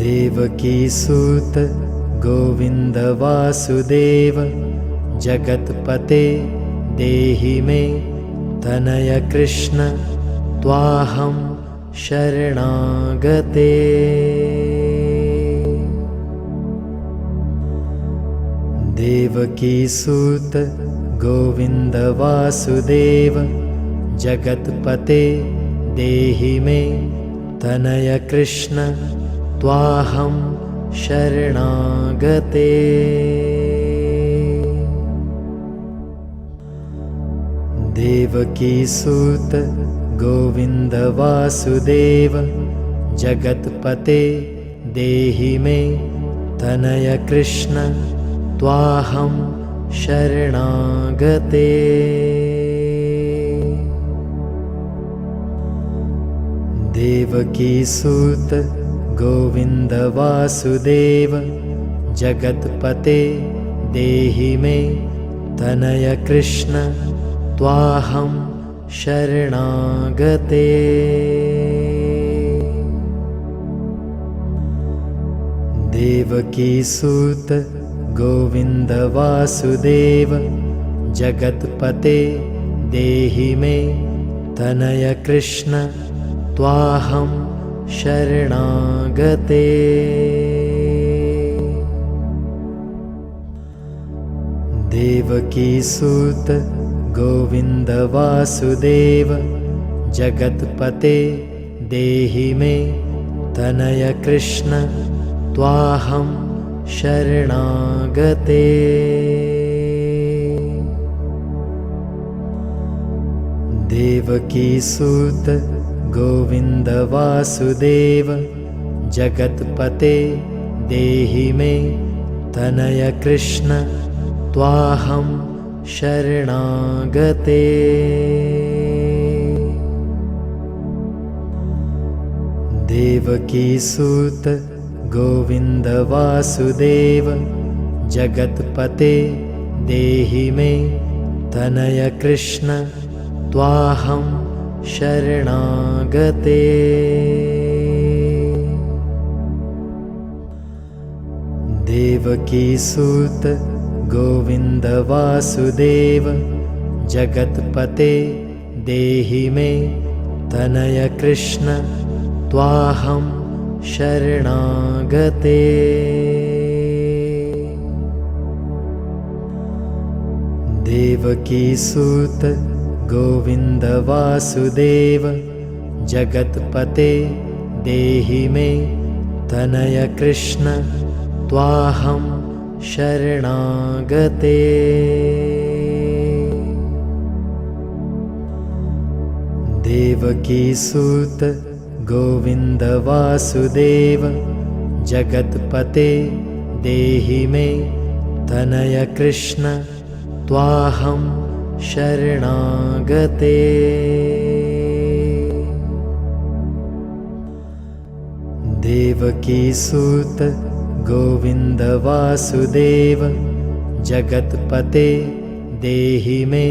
देवकी सूत गोविंद वासुदेव जगत्पते देहि मे तनय कृष्ण त्वाहं शरणागते। देवकी सूत गोविंद वासुदेव जगत्पते देहि मे तनय कृष्ण त्वाहं शरणागते। देवकी सूत गोविंद वासुदेव जगत्पते देहि मे तनय कृष्ण त्वाहं शरणागते। देवकी सूत गोविंद वासुदेव जगत्पते देहि मे तनय कृष्ण त्वाहं शरणागते। देवकी सूत गोविंद वासुदेव जगत्पते देहि मे तनय कृष्ण त्वाहं शरणागते। देवकी सूत गोविंद वासुदेव जगत्पते देहि मे तनय कृष्ण त्वाहं शरणागते। देवकी सूत गोविंद वासुदेव जगत्पते देहि मे तनय कृष्ण त्वाहं शरणागते। देवकी सूत गोविंद वासुदेव जगत्पते देहि मे तनय कृष्ण त्वाहं शरणागते। देवकी सूत गोविंद वासुदेव जगत्पते देहि मे तनय कृष्ण त्वाहं शरणागते। देवकी सूत गोविंद वासुदेव जगत्पते देहि मे तनय कृष्ण त्वाहं शरणागते। देवकी सूत गोविंद वासुदेव जगत्पते देहि मे तनय कृष्ण त्वाहं शरणागते। देवकी सूत गोविंद वासुदेव जगत्पते देहि मे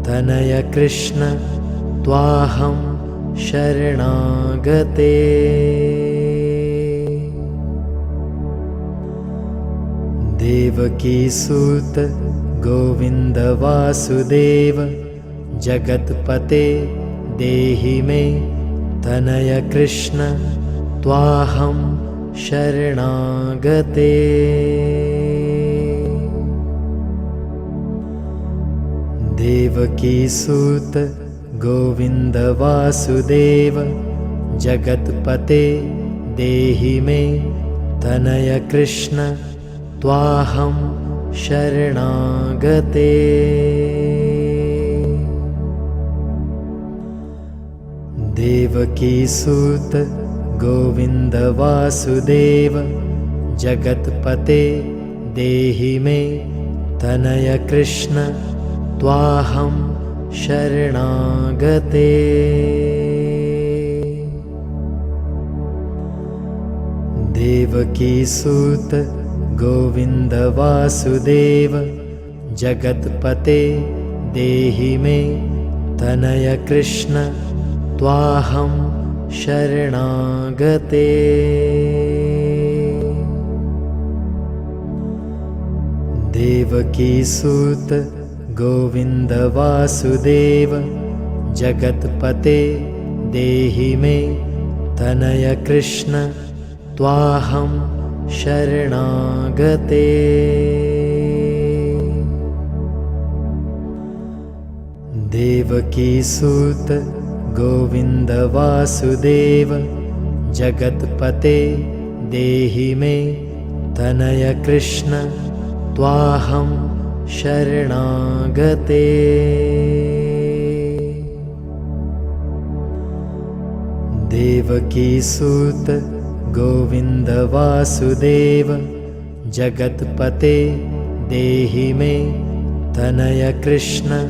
तनय कृष्ण त्वाहं शरणागते। देवकी सूत गोविंद वासुदेव जगत्पते देहि मे तनय कृष्ण त्वाहं शरणागते। देवकी सूत गोविंद वासुदेव जगत्पते देहि मे तनय कृष्ण त्वाहं शरणागते। देवकी सूत गोविंद वासुदेव जगत्पते देहि मे तनय कृष्ण त्वाहं शरणागते। देवकी सूत गोविंद वासुदेव जगत्पते देहि मे तनय कृष्ण त्वाहं शरणागते। देवकीसूत गोविन्द वासुदेव जगत्पते देहि मे तनय कृष्ण त्वाहं शरणागते। देवकीसूत गोविन्द वासुदेव जगत्पते देहि मे तनय कृष्ण त्वाहं शरणागते। देवकीसूत गोविन्द वासुदेव जगत्पते देहि मे तनय कृष्ण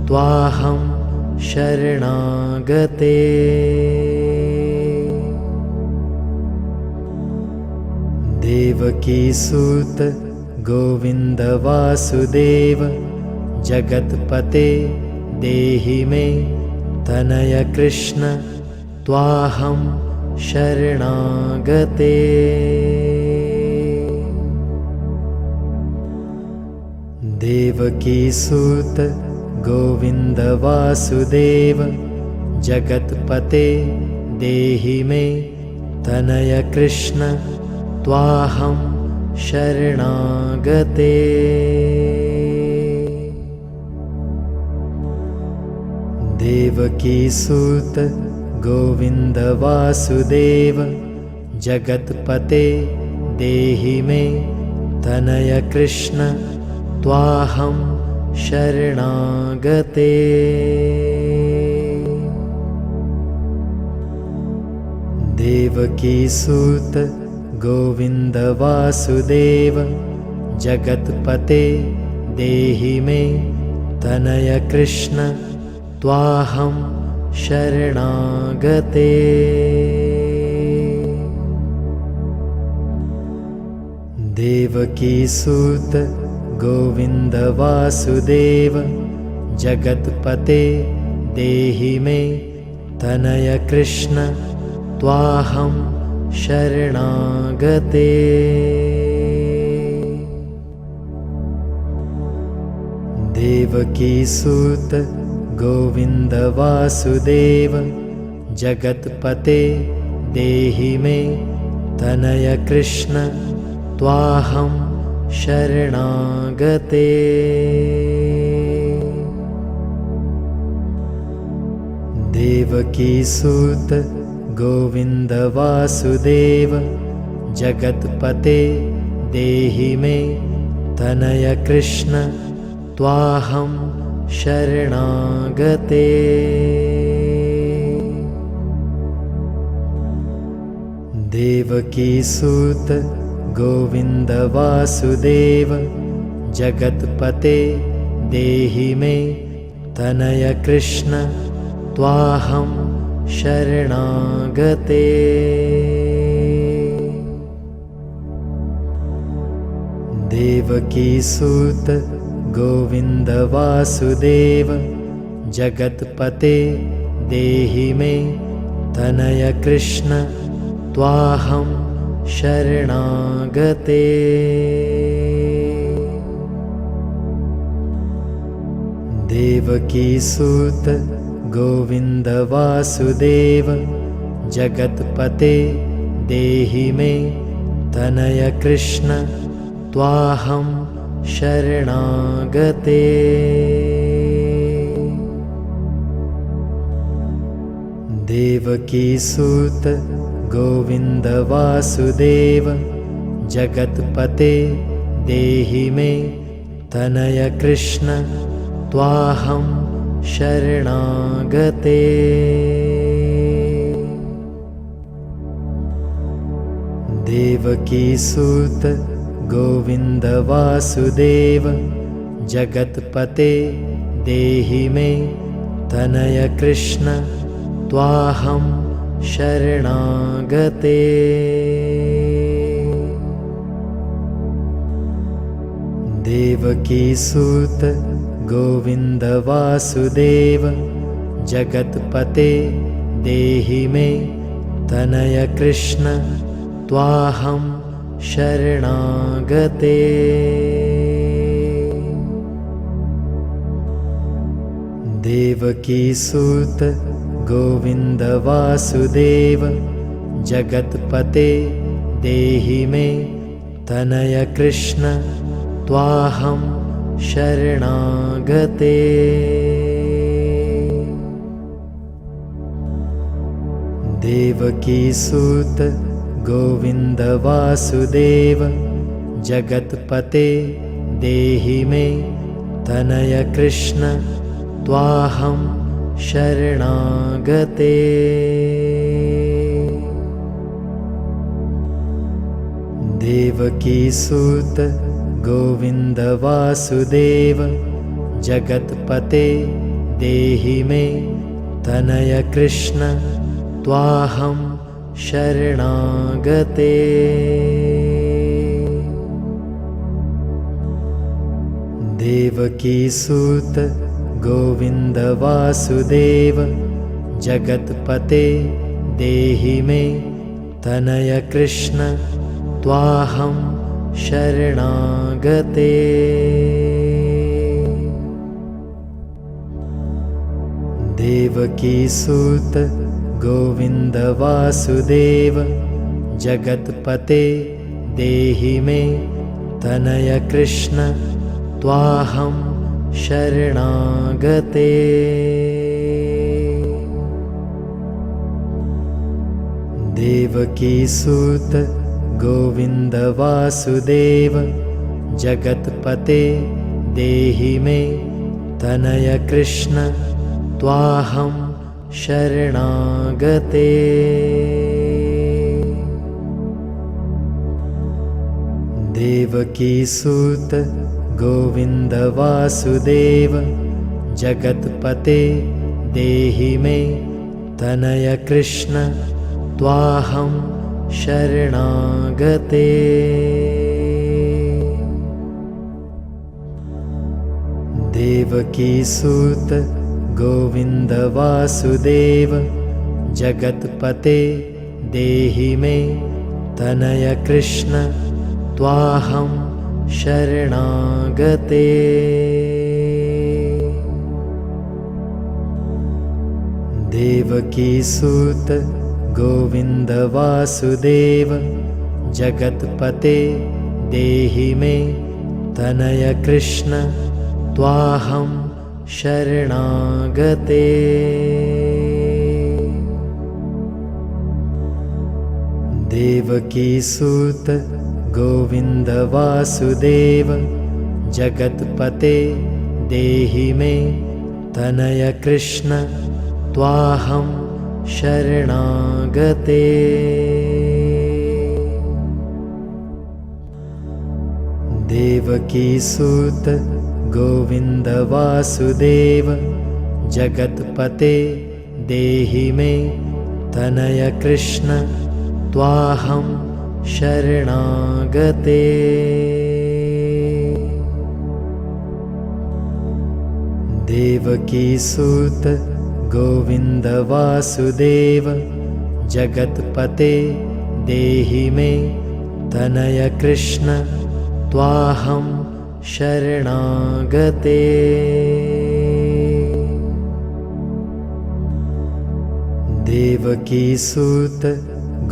त्वाहं शरणागते। देवकीसूत गोविन्द वासुदेव जगत्पते देहि मे तनय कृष्ण त्वाहं शरणागते। देवकीसूत गोविन्द वासुदेव जगत्पते देहि मे तनय कृष्ण त्वाहं शरणागते। देवकीसूत गोविन्द वासुदेव जगत्पते देहि मे तनय कृष्ण त्वाहं शरणागते। देवकीसूत गोविन्द वासुदेव जगत्पते देहि मे तनय कृष्ण त्वाहं शरणागते। देवकीसूत गोविन्द वासुदेव जगत्पते देहि मे तनय कृष्ण त्वाहं शरणागते। देवकीसूत गोविन्द वासुदेव जगत्पते देहि मे तनय कृष्ण त्वाहं शरणागते। देवकीसूत गोविन्द वासुदेव जगत्पते देहि मे तनय कृष्ण त्वाहं शरणागते। देवकीसूत गोविन्द वासुदेव जगत्पते देहि मे तनय कृष्ण त्वाहं शरणागते। देवकीसूत गोविन्द वासुदेव जगत्पते देहि मे तनय कृष्ण त्वाहं शरणागते। देवकीसूत गोविन्द वासुदेव जगत्पते देहि मे तनय कृष्ण त्वाहं शरणागते। देवकीसूत गोविन्द वासुदेव जगत्पते देहि मे तनय कृष्ण त्वाहं शरणागते। देवकीसूत गोविन्द वासुदेव जगत्पते देहि मे तनय कृष्ण त्वाहं शरणागते। देवकीसूत गोविन्द वासुदेव जगत्पते देहि मे तनय कृष्ण त्वाहं शरणागते। देवकीसूत गोविन्द वासुदेव जगत्पते देहि मे तनय कृष्ण त्वाहं शरणागते। देवकीसूत गोविन्द वासुदेव जगत्पते देहि मे तनय कृष्ण त्वाहं शरणागते। देवकीसूत गोविन्द वासुदेव जगत्पते देहि मे तनय कृष्ण त्वाहं शरणागते। देवकीसूत गोविन्द वासुदेव जगत्पते देहि मे तनय कृष्ण त्वाहं शरणागते। देवकीसूत गोविन्द वासुदेव जगत्पते देहि मे तनय कृष्ण त्वाहं शरणागते। देवकीसूत गोविन्द वासुदेव जगत्पते देहि मे तनय कृष्ण त्वाहं शरणागते। देवकीसूत गोविन्द वासुदेव जगत्पते देहि मे तनय कृष्ण त्वाहं शरणागते। देवकीसूत गोविन्द वासुदेव जगत्पते देहि मे तनय कृष्ण त्वाहं शरणागते। देवकीसूत गोविन्द वासुदेव जगत्पते देहि मे तनय कृष्ण त्वाहं शरणागते। देवकीसूत गोविन्द वासुदेव जगत्पते देहि मे तनय कृष्ण त्वाहं शरणागते। देवकीसूत गोविन्द वासुदेव जगत्पते देहि मे तनय कृष्ण त्वाहं शरणागते। देवकीसूत गोविन्द वासुदेव जगत्पते देहि मे तनय कृष्ण त्वाहं शरणागते। देवकीसूत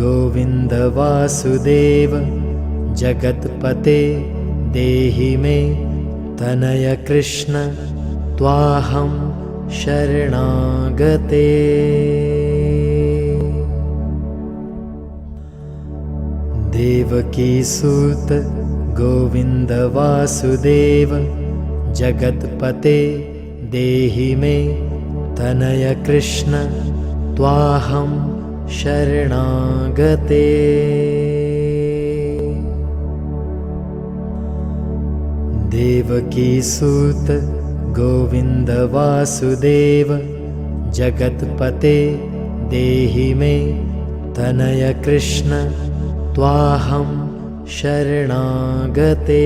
गोविन्द वासुदेव जगत्पते देहि मे तनय कृष्ण त्वाहं शरणागते। देवकीसूत गोविन्द वासुदेव जगत्पते देहि मे तनय कृष्ण त्वाहं शरणागते। देवकीसूत गोविन्द वासुदेव जगत्पते देहि मे तनय कृष्ण त्वाहं शरणागते।